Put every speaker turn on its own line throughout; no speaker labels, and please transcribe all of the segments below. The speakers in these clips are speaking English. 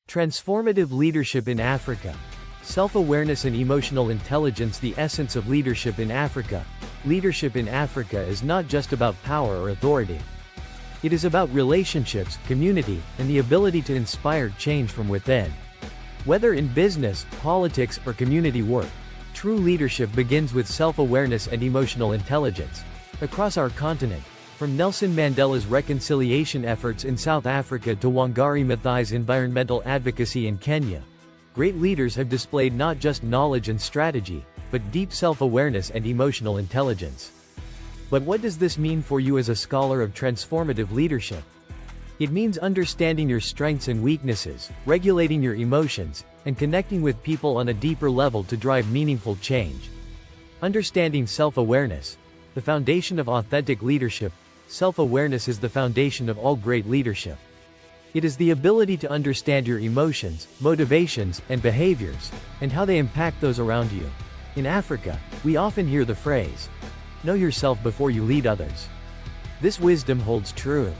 Transformative leadership in Africa. Self-awareness and emotional intelligence. The essence of leadership in Africa. Leadership in Africa is not just about power or authority. It is about relationships, community, and the ability to inspire change from within. Whether in business, politics, or community work, true leadership begins with self-awareness and emotional intelligence. Across our continent, from Nelson Mandela's reconciliation efforts in South Africa to Wangari Maathai's environmental advocacy in Kenya, great leaders have displayed not just knowledge and strategy, but deep self-awareness and emotional intelligence. But what does this mean for you as a scholar of transformative leadership? It means understanding your strengths and weaknesses, regulating your emotions, and connecting with people on a deeper level to drive meaningful change. Understanding self-awareness, the foundation of authentic leadership. Self-awareness is the foundation of all great leadership. It is the ability to understand your emotions, motivations, and behaviors, and how they impact those around you. In Africa, we often hear the phrase, "Know yourself before you lead others." This wisdom holds true.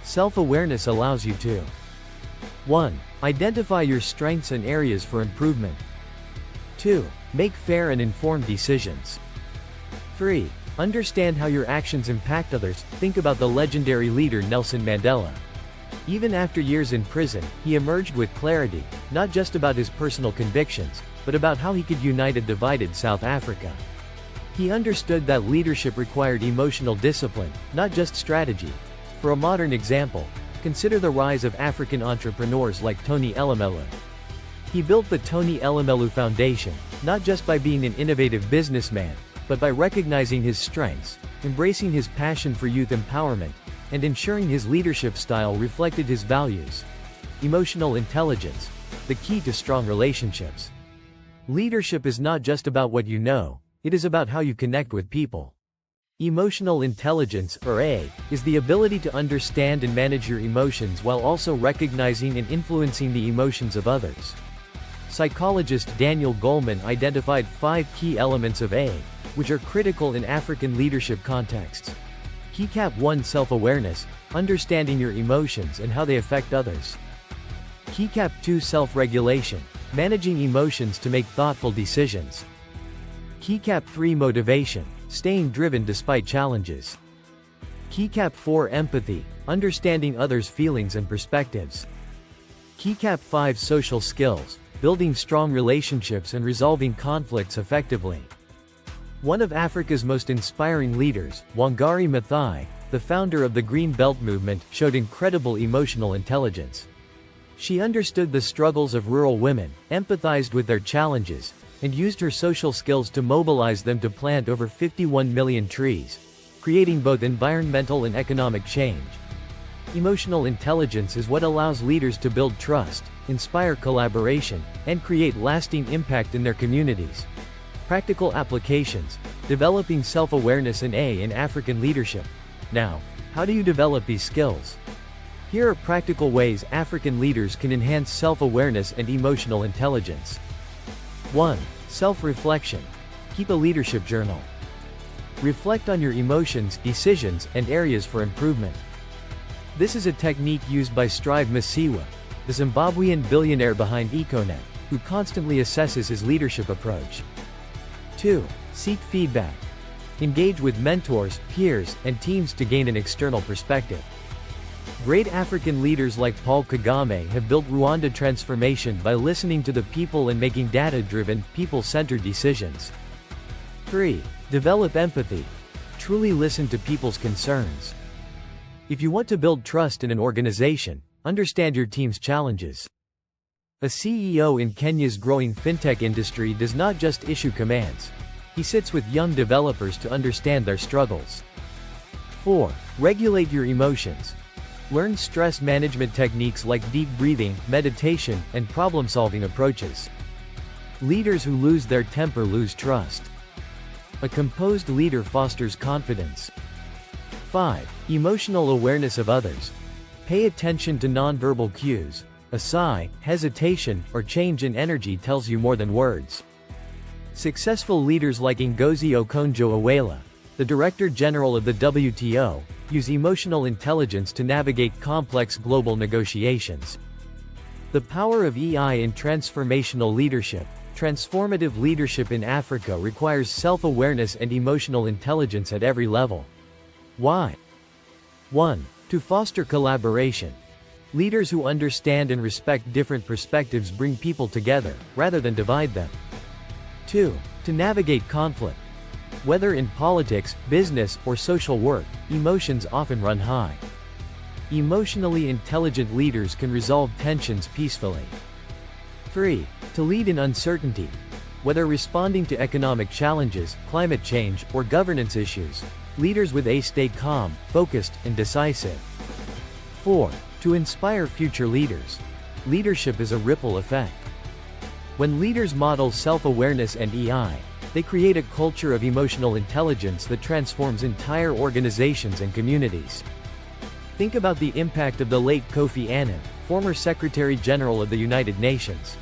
Self-awareness allows you to 1. Identify your strengths and areas for improvement. 2. Make fair and informed decisions. 3. Understand how your actions impact others. Think about the legendary leader Nelson Mandela. Even after years in prison, he emerged with clarity, not just about his personal convictions, but about how he could unite a divided South Africa. He understood that leadership required emotional discipline, not just strategy. For a modern example, consider the rise of African entrepreneurs like Tony Elumelu. He built the Tony Elumelu Foundation, not just by being an innovative businessman, but by recognizing his strengths, embracing his passion for youth empowerment, and ensuring his leadership style reflected his values. Emotional intelligence, the key to strong relationships. Leadership is not just about what you know, it is about how you connect with people. Emotional intelligence, or A, is the ability to understand and manage your emotions while also recognizing and influencing the emotions of others. Psychologist Daniel Goleman identified 5 key elements of A, which are critical in African leadership contexts. Keycap 1. Self-awareness, understanding your emotions and how they affect others. Keycap 2. Self-regulation, managing emotions to make thoughtful decisions. Keycap 3. Motivation, staying driven despite challenges. Keycap 4. Empathy, understanding others' feelings and perspectives. Keycap 5. Social skills, building strong relationships and resolving conflicts effectively. One of Africa's most inspiring leaders, Wangari Maathai, the founder of the Green Belt movement, showed incredible emotional intelligence. She understood the struggles of rural women, empathized with their challenges, and used her social skills to mobilize them to plant over 51 million trees, creating both environmental and economic change. Emotional intelligence is what allows leaders to build trust, inspire collaboration, and create lasting impact in their communities. Practical applications, developing self-awareness and A in African leadership. Now, how do you develop these skills? Here are practical ways African leaders can enhance self-awareness and emotional intelligence. 1. Self-reflection. Keep a leadership journal. Reflect on your emotions, decisions, and areas for improvement. This is a technique used by Strive Masiyiwa, the Zimbabwean billionaire behind Econet, who constantly assesses his leadership approach. 2. Seek feedback. Engage with mentors, peers, and teams to gain an external perspective. Great African leaders like Paul Kagame have built Rwanda transformation by listening to the people and making data-driven, people-centered decisions. 3. Develop empathy. Truly listen to people's concerns. If you want to build trust in an organization, understand your team's challenges. A CEO in Kenya's growing fintech industry does not just issue commands. He sits with young developers to understand their struggles. 4. Regulate your emotions. Learn stress management techniques like deep breathing, meditation, and problem-solving approaches. Leaders who lose their temper lose trust. A composed leader fosters confidence. 5. Emotional awareness of others. Pay attention to nonverbal cues. A sigh, hesitation, or change in energy tells you more than words. Successful leaders like Ngozi Okonjo-Iweala, the Director General of the WTO, use emotional intelligence to navigate complex global negotiations. The power of EI in transformational leadership. Transformative leadership in Africa requires self-awareness and emotional intelligence at every level. Why? 1. To foster collaboration. Leaders who understand and respect different perspectives bring people together, rather than divide them. 2. To navigate conflict. Whether in politics, business, or social work, emotions often run high. Emotionally intelligent leaders can resolve tensions peacefully. 3. To lead in uncertainty. Whether responding to economic challenges, climate change, or governance issues, leaders with A stay calm, focused, and decisive. 4. To inspire future leaders. Leadership is a ripple effect. When leaders model self-awareness and EI, they create a culture of emotional intelligence that transforms entire organizations and communities. Think about the impact of the late Kofi Annan, former Secretary General of the United Nations.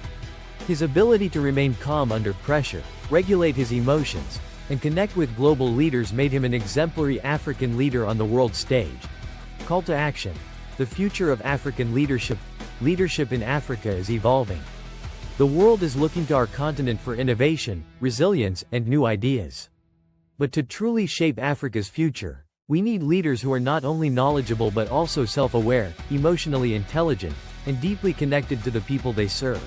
His ability to remain calm under pressure, regulate his emotions, and connect with global leaders made him an exemplary African leader on the world stage. Call to action. The future of African leadership. Leadership in Africa is evolving. The world is looking to our continent for innovation, resilience, and new ideas. But to truly shape Africa's future, we need leaders who are not only knowledgeable but also self-aware, emotionally intelligent, and deeply connected to the people they serve.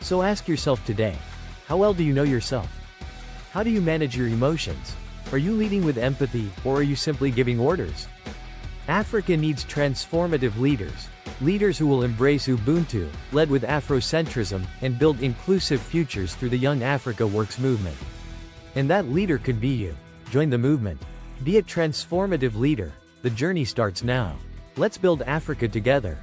So ask yourself today, how well do you know yourself? How do you manage your emotions? Are you leading with empathy, or are you simply giving orders? Africa needs transformative leaders, leaders who will embrace Ubuntu, led with Afrocentrism, and build inclusive futures through the Young Africa Works movement. And that leader could be you. Join the movement. Be a transformative leader. The journey starts now. Let's build Africa together.